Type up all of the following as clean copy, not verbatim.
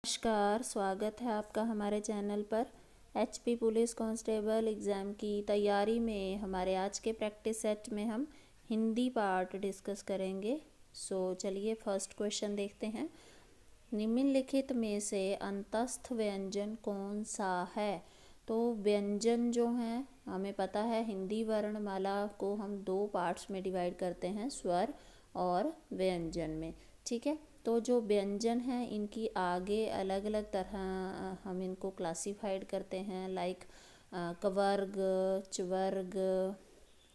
नमस्कार, स्वागत है आपका हमारे चैनल पर। एचपी पुलिस कांस्टेबल एग्ज़ाम की तैयारी में हमारे आज के प्रैक्टिस सेट में हम हिंदी पार्ट डिस्कस करेंगे। चलिए फर्स्ट क्वेश्चन देखते हैं। निम्नलिखित में से अंतस्थ व्यंजन कौन सा है? तो व्यंजन जो हैं हमें पता है हिंदी वर्णमाला को हम दो पार्ट्स में डिवाइड करते हैं, स्वर और व्यंजन में। ठीक है, तो जो व्यंजन हैं इनकी आगे अलग अलग तरह हम इनको क्लासिफाइड करते हैं, लाइक कवर्ग, चवर्ग,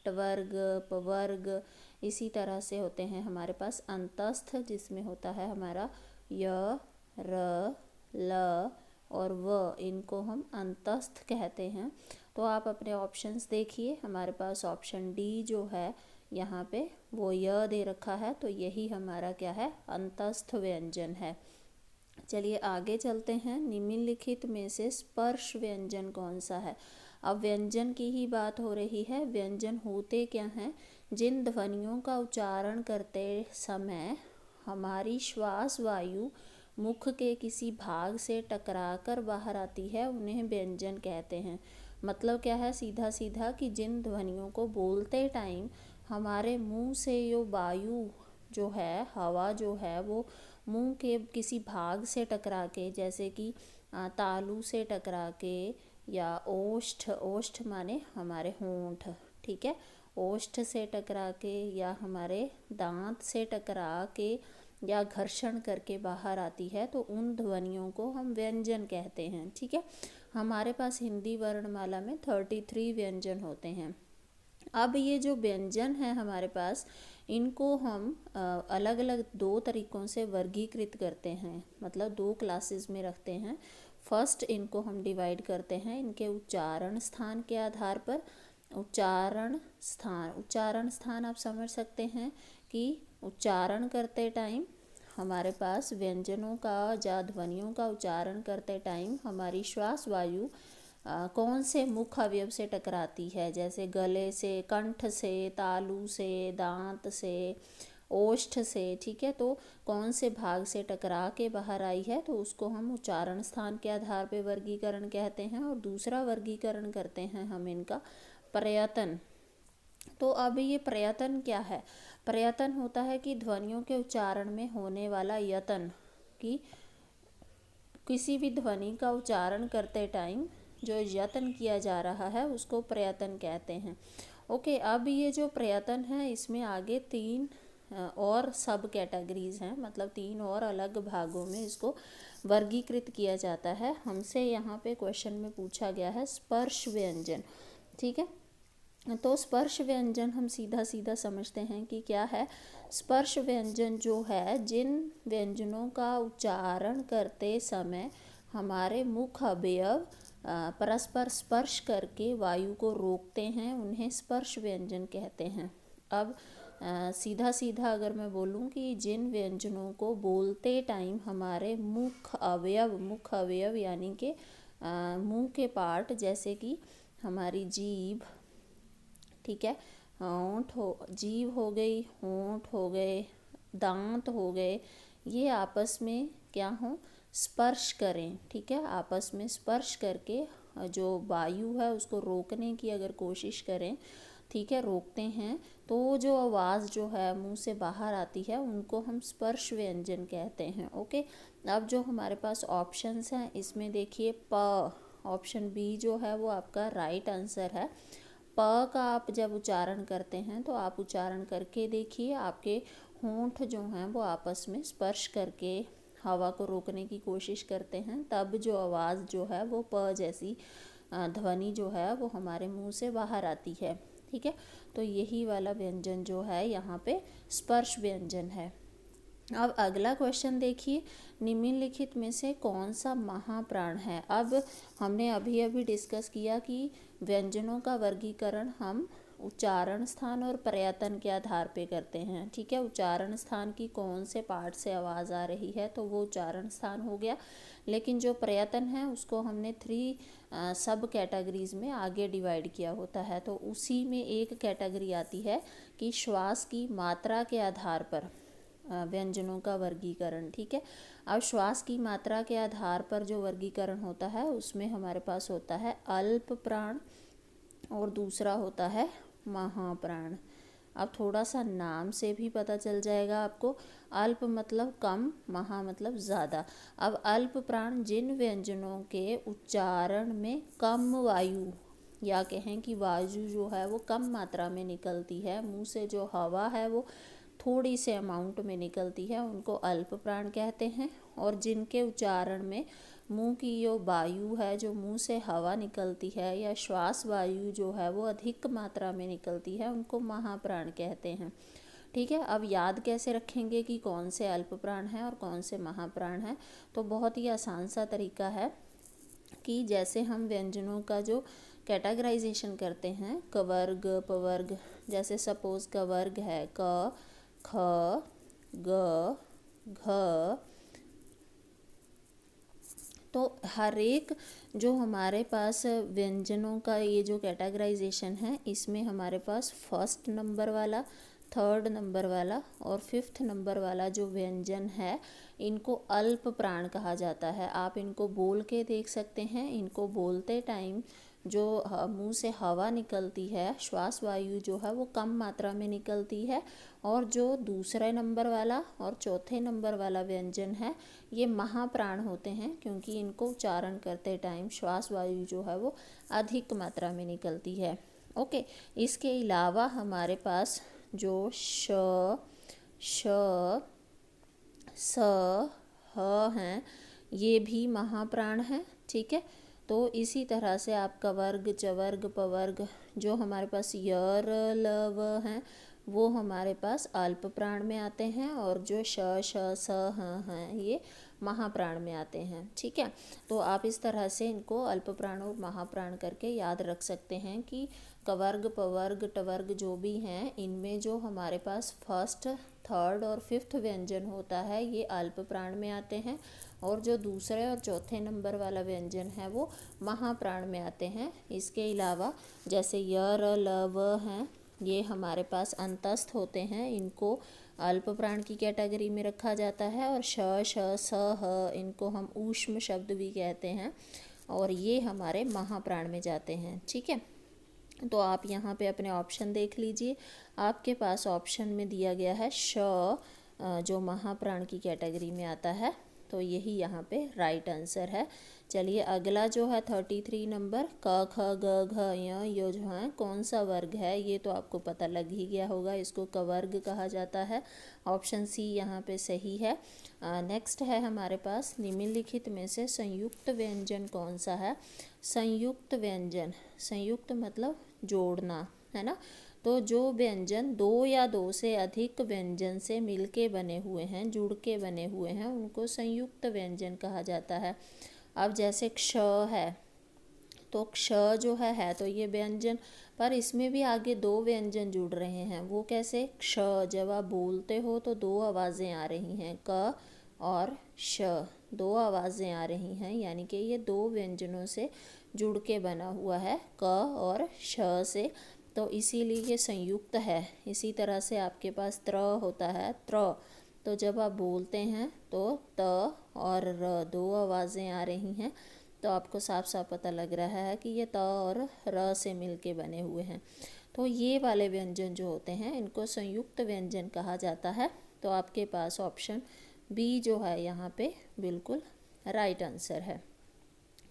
टवर्ग, पवर्ग। इसी तरह से होते हैं हमारे पास अंतस्थ, जिसमें होता है हमारा य, र, ल और व। इनको हम अंतस्थ कहते हैं। तो आप अपने ऑप्शंस देखिए, हमारे पास ऑप्शन डी जो है यहाँ पे वो य दे रखा है, तो यही हमारा क्या है, अंतस्थ व्यंजन है। चलिए आगे चलते हैं। निम्नलिखित में से स्पर्श व्यंजन कौन सा है? अब व्यंजन की ही बात हो रही है। व्यंजन होते क्या हैं? जिन ध्वनियों का उच्चारण करते समय हमारी श्वास वायु मुख के किसी भाग से टकराकर बाहर आती है, उन्हें व्यंजन कहते हैं। मतलब क्या है, सीधा सीधा कि जिन ध्वनियों को बोलते टाइम हमारे मुंह से यो वायु जो है, हवा जो है, वो मुंह के किसी भाग से टकरा के, जैसे कि तालू से टकरा के, या ओष्ठ, ओष्ठ माने हमारे होंठ, ठीक है, ओष्ठ से टकरा के, या हमारे दांत से टकरा के, या घर्षण करके बाहर आती है, तो उन ध्वनियों को हम व्यंजन कहते हैं। ठीक है, हमारे पास हिंदी वर्णमाला में 33 व्यंजन होते हैं। अब ये जो व्यंजन है हमारे पास, इनको हम अलग अलग दो तरीक़ों से वर्गीकृत करते हैं, मतलब दो क्लासेस में रखते हैं। फर्स्ट, इनको हम डिवाइड करते हैं इनके उच्चारण स्थान के आधार पर। उच्चारण स्थान आप समझ सकते हैं कि उच्चारण करते टाइम हमारे पास व्यंजनों का या ध्वनियों का उच्चारण करते टाइम हमारी श्वास वायु कौन से मुख अवयव से टकराती है, जैसे गले से, कंठ से, तालू से, दांत से, ओष्ठ से। ठीक है, तो कौन से भाग से टकरा के बाहर आई है, तो उसको हम उच्चारण स्थान के आधार पे वर्गीकरण कहते हैं। और दूसरा वर्गीकरण करते हैं हम इनका प्रयतन। तो अब ये प्रयतन क्या है? प्रयतन होता है कि ध्वनियों के उच्चारण में होने वाला यतन, कि किसी भी ध्वनि का उच्चारण करते टाइम जो यत्न किया जा रहा है उसको प्रयत्न कहते हैं। ओके, अब ये जो प्रयत्न है इसमें आगे तीन और सब कैटेगरीज हैं, मतलब तीन और अलग भागों में इसको वर्गीकृत किया जाता है। हमसे यहाँ पे क्वेश्चन में पूछा गया है स्पर्श व्यंजन। ठीक है, तो स्पर्श व्यंजन हम सीधा सीधा समझते हैं कि क्या है। स्पर्श व्यंजन जो है, जिन व्यंजनों का उच्चारण करते समय हमारे मुख अवयव परस्पर स्पर्श करके वायु को रोकते हैं, उन्हें स्पर्श व्यंजन कहते हैं। अब सीधा सीधा अगर मैं बोलूं कि जिन व्यंजनों को बोलते टाइम हमारे मुख अवयव यानी कि मुंह के पार्ट, जैसे कि हमारी जीभ, ठीक है, जीभ हो गई, होंठ हो गए, दांत हो गए, ये आपस में क्या हो, स्पर्श करें। ठीक है, आपस में स्पर्श करके जो वायु है उसको रोकने की अगर कोशिश करें, ठीक है, रोकते हैं, तो जो आवाज़ जो है मुंह से बाहर आती है उनको हम स्पर्श व्यंजन कहते हैं। ओके, अब जो हमारे पास ऑप्शंस हैं इसमें देखिए, प, ऑप्शन बी जो है वो आपका राइट आंसर है। प का आप जब उच्चारण करते हैं तो आप उच्चारण करके देखिए, आपके होंठ जो हैं वो आपस में स्पर्श करके हवा को रोकने की कोशिश करते हैं, तब जो आवाज़ जो है वो प जैसी ध्वनि जो है वो हमारे मुंह से बाहर आती है। ठीक है, तो यही वाला व्यंजन जो है यहाँ पे स्पर्श व्यंजन है। अब अगला क्वेश्चन देखिए, निम्नलिखित में से कौन सा महाप्राण है? अब हमने अभी अभी डिस्कस किया कि व्यंजनों का वर्गीकरण हम उच्चारण स्थान और प्रयत्न के आधार पे करते हैं। ठीक है, उच्चारण स्थान की कौन से पार्ट से आवाज़ आ रही है तो वो उच्चारण स्थान हो गया, लेकिन जो प्रयत्न है उसको हमने 3 सब कैटेगरीज में आगे डिवाइड किया होता है। तो उसी में एक कैटेगरी आती है कि श्वास की मात्रा के आधार पर व्यंजनों का वर्गीकरण। ठीक है, अब श्वास की मात्रा के आधार पर जो वर्गीकरण होता है उसमें हमारे पास होता है अल्प प्राण और दूसरा होता है महाप्राण। अब थोड़ा सा नाम से भी पता चल जाएगा आपको, अल्प मतलब कम, महा मतलब ज़्यादा। अब अल्प प्राण जिन व्यंजनों के उच्चारण में कम वायु, या कहें कि वायु जो है वो कम मात्रा में निकलती है, मुंह से जो हवा है वो थोड़ी से अमाउंट में निकलती है, उनको अल्प प्राण कहते हैं। और जिनके उच्चारण में मुंह की जो वायु है, जो मुंह से हवा निकलती है, या श्वास वायु जो है वो अधिक मात्रा में निकलती है, उनको महाप्राण कहते हैं। ठीक है, अब याद कैसे रखेंगे कि कौन से अल्प प्राण हैं और कौन से महाप्राण हैं? तो बहुत ही आसान सा तरीका है कि जैसे हम व्यंजनों का जो कैटेगराइजेशन करते हैं, कवर्ग पवर्ग, जैसे सपोज कवर्ग है क ख ग घ, तो हर एक जो हमारे पास व्यंजनों का ये जो कैटेगराइजेशन है, इसमें हमारे पास फर्स्ट नंबर वाला, थर्ड नंबर वाला और फिफ्थ नंबर वाला जो व्यंजन है, इनको अल्प प्राण कहा जाता है। आप इनको बोल के देख सकते हैं। इनको बोलते टाइम जो मुंह से हवा निकलती है, श्वास वायु जो है वो कम मात्रा में निकलती है, और जो दूसरे नंबर वाला और चौथे नंबर वाला व्यंजन है ये महाप्राण होते हैं, क्योंकि इनको उच्चारण करते टाइम श्वास वायु जो है वो अधिक मात्रा में निकलती है। ओके, इसके अलावा हमारे पास जो श, श, स, ह हैं, ये भी महाप्राण हैं। ठीक है, तो इसी तरह से आपका वर्ग चवर्ग पवर्ग जो हमारे पास य र ल व हैं वो हमारे पास अल्प प्राण में आते हैं, और जो श श स ह हैं ये महाप्राण में आते हैं। ठीक है, तो आप इस तरह से इनको अल्प प्राण और महाप्राण करके याद रख सकते हैं कि कवर्ग पवर्ग टवर्ग जो भी हैं, इनमें जो हमारे पास फर्स्ट थर्ड और फिफ्थ व्यंजन होता है ये अल्प प्राण में आते हैं, और जो दूसरे और चौथे नंबर वाला व्यंजन है वो महाप्राण में आते हैं। इसके अलावा जैसे य र ल व हैं, ये हमारे पास अंतस्थ होते हैं, इनको अल्प प्राण की कैटेगरी में रखा जाता है। और श श स ह इनको हम ऊष्म शब्द भी कहते हैं, और ये हमारे महाप्राण में जाते हैं। ठीक है, तो आप यहाँ पे अपने ऑप्शन देख लीजिए। आपके पास ऑप्शन में दिया गया है श, जो महाप्राण की कैटेगरी में आता है, तो यही यहाँ पे राइट आंसर है। चलिए अगला जो है 33 नंबर, क ख ग घ य यो जो है कौन सा वर्ग है, ये तो आपको पता लग ही गया होगा, इसको कवर्ग कहा जाता है। ऑप्शन सी यहाँ पे सही है। नेक्स्ट है हमारे पास, निम्नलिखित में से संयुक्त व्यंजन कौन सा है? संयुक्त व्यंजन, संयुक्त मतलब जोड़ना, है ना। तो जो व्यंजन दो या दो से अधिक व्यंजन से मिलके बने हुए हैं, जुड़ के बने हुए हैं, उनको संयुक्त व्यंजन कहा जाता है। अब जैसे क्ष है, तो क्ष जो है तो ये व्यंजन, पर इसमें भी आगे दो व्यंजन जुड़ रहे हैं। वो कैसे? क्ष, जब आप बोलते हो तो दो आवाज़ें आ रही हैं, क और श, दो आवाज़ें आ रही हैं, यानी कि ये दो व्यंजनों से जुड़ के बना हुआ है, क और श से, तो इसीलिए ये संयुक्त है। इसी तरह से आपके पास त्र होता है, त्र, तो जब आप बोलते हैं तो त और र दो आवाज़ें आ रही हैं, तो आपको साफ साफ पता लग रहा है कि ये त और र से मिलके बने हुए हैं। तो ये वाले व्यंजन जो होते हैं इनको संयुक्त व्यंजन कहा जाता है। तो आपके पास ऑप्शन बी जो है यहाँ पे बिल्कुल राइट आंसर है।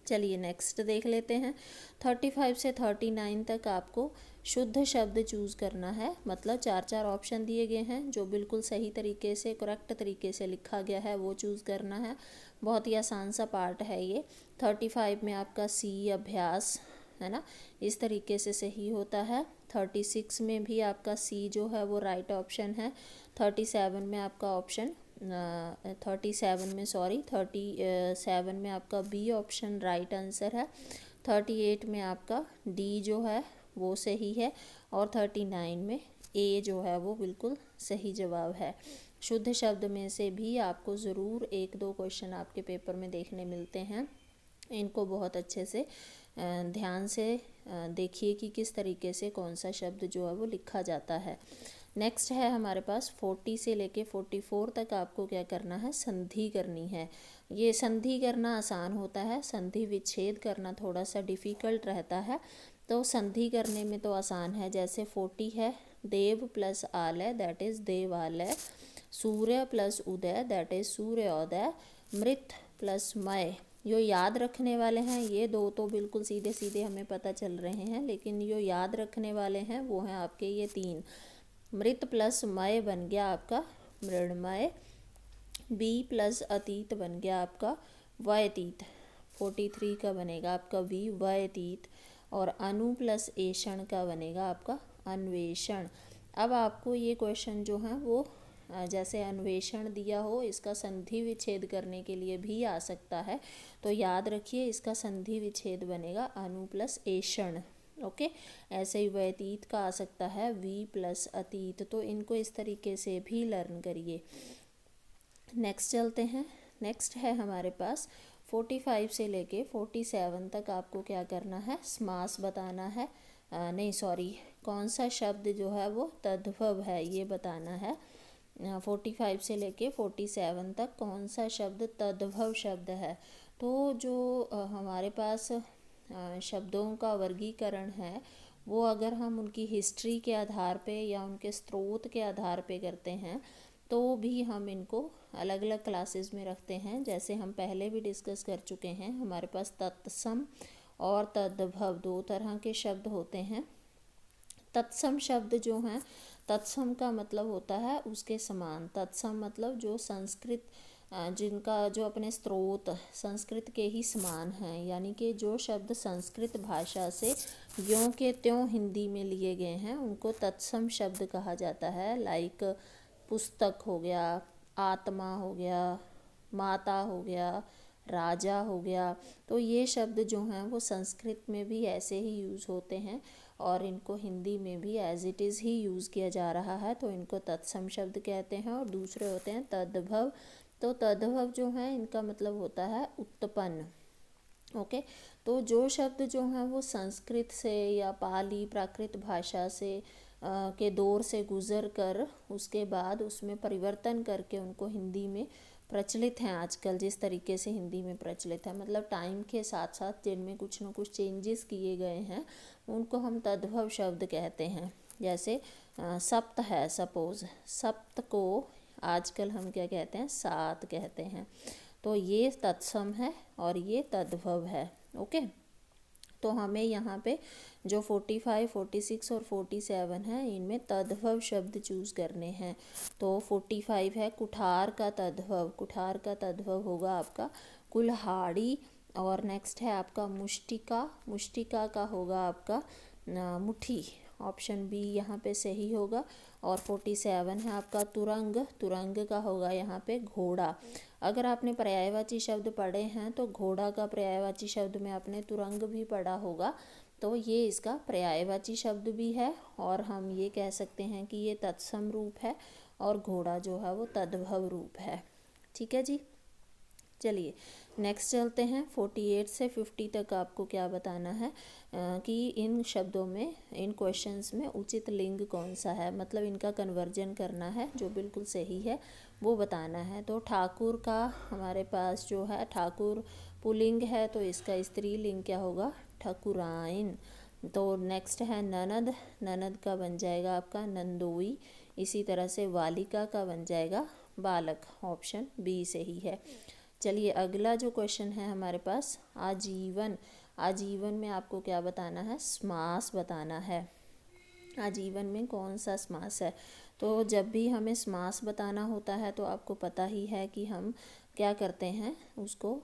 चलिए नेक्स्ट देख लेते हैं। 35 से 39 तक आपको शुद्ध शब्द चूज़ करना है, मतलब चार चार ऑप्शन दिए गए हैं, जो बिल्कुल सही तरीके से करेक्ट तरीके से लिखा गया है वो चूज़ करना है। बहुत ही आसान सा पार्ट है ये। 35 में आपका सी अभ्यास, है ना, इस तरीके से सही होता है। 36 में भी आपका सी जो है वो राइट ऑप्शन है। 37 में आपका ऑप्शन 37 में आपका बी ऑप्शन राइट आंसर है। 38 में आपका डी जो है वो सही है, और 39 में ए जो है वो बिल्कुल सही जवाब है। शुद्ध शब्द में से भी आपको ज़रूर एक दो क्वेश्चन आपके पेपर में देखने मिलते हैं, इनको बहुत अच्छे से ध्यान से देखिए कि किस तरीके से कौन सा शब्द जो है वो लिखा जाता है। नेक्स्ट है हमारे पास 40 से लेके 44 तक आपको क्या करना है, संधि करनी है। ये संधि करना आसान होता है, संधि विच्छेद करना थोड़ा सा डिफ़िकल्ट रहता है। तो संधि करने में तो आसान है, जैसे 40 है, देव प्लस आलय दैट इज़ देवालय, सूर्य प्लस उदय दैट इज़ सूर्योदय, मृत प्लस मय। जो याद रखने वाले हैं ये दो तो बिल्कुल सीधे सीधे हमें पता चल रहे हैं, लेकिन जो याद रखने वाले हैं वो हैं आपके ये तीन। मृत प्लस मय बन गया आपका मृण्मय, बी प्लस अतीत बन गया आपका व्यतीत, 43 का बनेगा आपका वी व्यतीत, और अनु प्लस एषण का बनेगा आपका अन्वेषण। अब आपको ये क्वेश्चन जो है वो जैसे अन्वेषण दिया हो, इसका संधि विच्छेद करने के लिए भी आ सकता है, तो याद रखिए इसका संधि विच्छेद बनेगा अनु प्लस एषण। ओके, ऐसे ही व्यतीत का आ सकता है वी प्लस अतीत, तो इनको इस तरीके से भी लर्न करिए। नेक्स्ट चलते हैं। नेक्स्ट है हमारे पास 45 से लेके 47 तक आपको क्या करना है, समास बताना है। नहीं सॉरी, कौन सा शब्द जो है वो तद्भव है ये बताना है। 45 से लेके 47 तक कौन सा शब्द तद्भव शब्द है। तो जो हमारे पास शब्दों का वर्गीकरण है वो अगर हम उनकी हिस्ट्री के आधार पे या उनके स्रोत के आधार पे करते हैं तो भी हम इनको अलग अलग क्लासेस में रखते हैं। जैसे हम पहले भी डिस्कस कर चुके हैं, हमारे पास तत्सम और तद्भव दो तरह के शब्द होते हैं। तत्सम शब्द जो हैं, तत्सम का मतलब होता है उसके समान। तत्सम मतलब जो संस्कृत जिनका जो अपने स्रोत संस्कृत के ही समान हैं, यानी कि जो शब्द संस्कृत भाषा से यों के त्यों हिंदी में लिए गए हैं उनको तत्सम शब्द कहा जाता है। लाइक पुस्तक हो गया, आत्मा हो गया, माता हो गया, राजा हो गया। तो ये शब्द जो हैं वो संस्कृत में भी ऐसे ही यूज़ होते हैं और इनको हिंदी में भी एज इट इज़ ही यूज़ किया जा रहा है, तो इनको तत्सम शब्द कहते हैं। और दूसरे होते हैं तद्भव। तो तद्भव जो हैं इनका मतलब होता है उत्पन्न। ओके, तो जो शब्द जो हैं वो संस्कृत से या पाली प्राकृत भाषा से के दौर से गुज़र कर उसके बाद उसमें परिवर्तन करके उनको हिंदी में प्रचलित हैं आजकल जिस तरीके से हिंदी में प्रचलित है, मतलब टाइम के साथ साथ जिनमें कुछ न कुछ चेंजेस किए गए हैं उनको हम तद्भव शब्द कहते हैं। जैसे सप्त है, सपोज़ सप्त को आजकल हम क्या कहते हैं, सात कहते हैं। तो ये तत्सम है और ये तद्भव है। ओके, तो हमें यहाँ पे जो 45, 46 और 47 है इनमें तद्भव शब्द चूज़ करने हैं। तो 45 है कुठार का तद्भव, कुठार का तद्भव होगा आपका कुल्हाड़ी। और नेक्स्ट है आपका मुष्टिका, मुष्टिका का होगा आपका मुट्ठी, ऑप्शन बी यहाँ पे सही होगा। और 47 है आपका तुरंग, तुरंग का होगा यहाँ पे घोड़ा। अगर आपने पर्यायवाची शब्द पढ़े हैं तो घोड़ा का पर्यायवाची शब्द में आपने तुरंग भी पढ़ा होगा, तो ये इसका पर्यायवाची शब्द भी है और हम ये कह सकते हैं कि ये तत्सम रूप है और घोड़ा जो है वो तद्भव रूप है। ठीक है जी, चलिए नेक्स्ट चलते हैं। 48 से 50 तक आपको क्या बताना है कि इन शब्दों में, इन क्वेश्चंस में उचित लिंग कौन सा है, मतलब इनका कन्वर्जन करना है, जो बिल्कुल सही है वो बताना है। तो ठाकुर का हमारे पास जो है ठाकुर पुल्लिंग है, तो इसका स्त्रीलिंग क्या होगा, ठकुराइन। तो नेक्स्ट है ननद, ननद का बन जाएगा आपका नंदोई। इसी तरह से वालिका का बन जाएगा बालक, ऑप्शन बी सही है। चलिए अगला जो क्वेश्चन है हमारे पास आजीवन। आजीवन में आपको क्या बताना है, समास बताना है। आजीवन में कौन सा समास है, तो जब भी हमें समास बताना होता है तो आपको पता ही है कि हम क्या करते हैं, उसको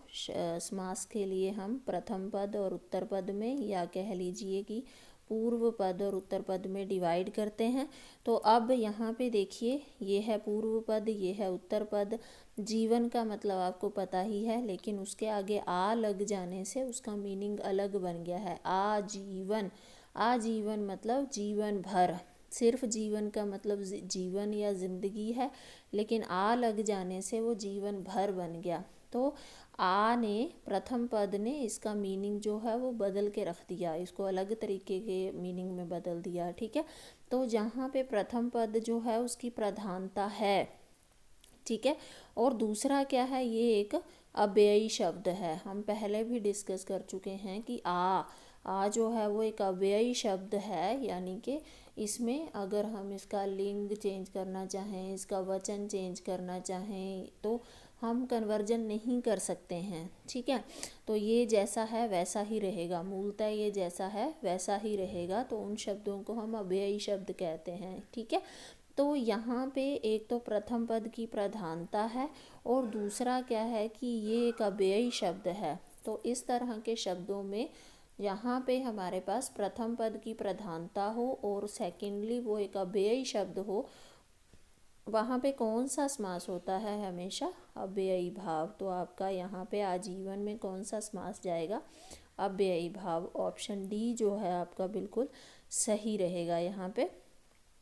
समास के लिए हम प्रथम पद और उत्तर पद में, या कह लीजिए कि पूर्व पद और उत्तर पद में डिवाइड करते हैं। तो अब यहाँ पे देखिए, ये है पूर्व पद, ये है उत्तर पद। जीवन का मतलब आपको पता ही है, लेकिन उसके आगे आ लग जाने से उसका मीनिंग अलग बन गया है। आजीवन, आजीवन मतलब जीवन भर। सिर्फ जीवन का मतलब जीवन या ज़िंदगी है, लेकिन आ लग जाने से वो जीवन भर बन गया। तो आ ने प्रथम पद ने इसका मीनिंग जो है वो बदल के रख दिया, इसको अलग तरीके के मीनिंग में बदल दिया। ठीक है, तो जहाँ पे प्रथम पद जो है उसकी प्रधानता है, ठीक है, और दूसरा क्या है, ये एक अव्ययी शब्द है। हम पहले भी डिस्कस कर चुके हैं कि आ जो है वो एक अव्ययी शब्द है, यानी कि इसमें अगर हम इसका लिंग चेंज करना चाहें, इसका वचन चेंज करना चाहें, तो हम कन्वर्जन नहीं कर सकते हैं। ठीक है, तो ये जैसा है वैसा ही रहेगा, मूलतः ये जैसा है वैसा ही रहेगा, तो उन शब्दों को हम अव्ययी शब्द कहते हैं। ठीक है, तो यहाँ पे एक तो प्रथम पद की प्रधानता है और दूसरा क्या है कि ये एक अव्ययी शब्द है। तो इस तरह के शब्दों में यहाँ पे हमारे पास प्रथम पद की प्रधानता हो और सेकेंडली वो एक अव्ययी शब्द हो, वहाँ पे कौन सा समास होता है, हमेशा अव्ययी भाव। तो आपका यहाँ पे आजीवन में कौन सा समास जाएगा, अव्ययी भाव। ऑप्शन डी जो है आपका बिल्कुल सही रहेगा यहाँ पे।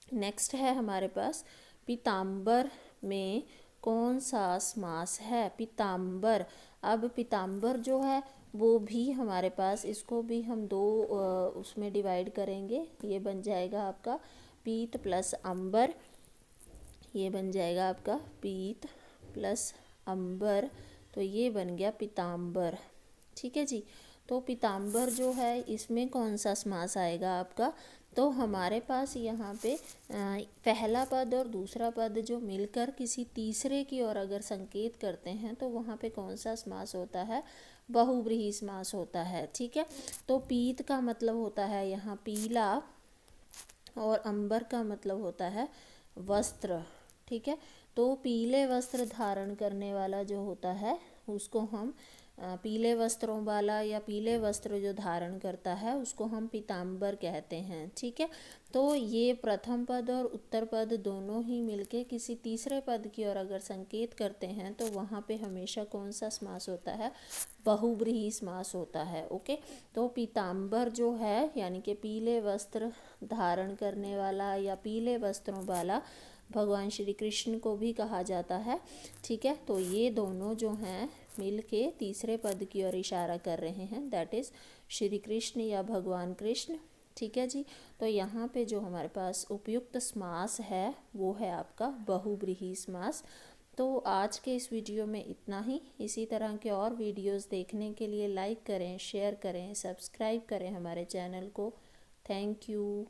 नेक्स्ट है हमारे पास पीताम्बर में कौन सा समास है, पीताम्बर। अब पीताम्बर जो है वो भी हमारे पास, इसको भी हम दो उसमें डिवाइड करेंगे। ये बन जाएगा आपका पीत प्लस अंबर, ये बन जाएगा आपका पीत प्लस अंबर, तो ये बन गया पीताम्बर। ठीक है जी, तो पीताम्बर जो है इसमें कौन सा समास आएगा आपका, तो हमारे पास यहाँ पे पहला पद और दूसरा पद जो मिलकर किसी तीसरे की ओर अगर संकेत करते हैं तो वहाँ पे कौन सा समास होता है, बहुव्रीहि समास होता है। ठीक है, तो पीत का मतलब होता है यहाँ पीला और अंबर का मतलब होता है वस्त्र। ठीक है, तो पीले वस्त्र धारण करने वाला जो होता है उसको हम पीले वस्त्रों वाला या पीले वस्त्र जो धारण करता है उसको हम पीताम्बर कहते हैं। ठीक है, तो ये प्रथम पद और उत्तर पद दोनों ही मिलके किसी तीसरे पद की ओर अगर संकेत करते हैं तो वहाँ पे हमेशा कौन सा समास होता है, बहुव्रीहि समास होता है। ओके, तो पीताम्बर जो है यानी कि पीले वस्त्र धारण करने वाला या पीले वस्त्रों वाला भगवान श्री कृष्ण को भी कहा जाता है। ठीक है, तो ये दोनों जो हैं मिल के तीसरे पद की ओर इशारा कर रहे हैं, दैट इज़ श्री कृष्ण या भगवान कृष्ण। ठीक है जी, तो यहाँ पे जो हमारे पास उपयुक्त समास है वो है आपका बहुव्रीहि समास। तो आज के इस वीडियो में इतना ही। इसी तरह के और वीडियोस देखने के लिए लाइक करें, शेयर करें, सब्सक्राइब करें हमारे चैनल को। Thank you.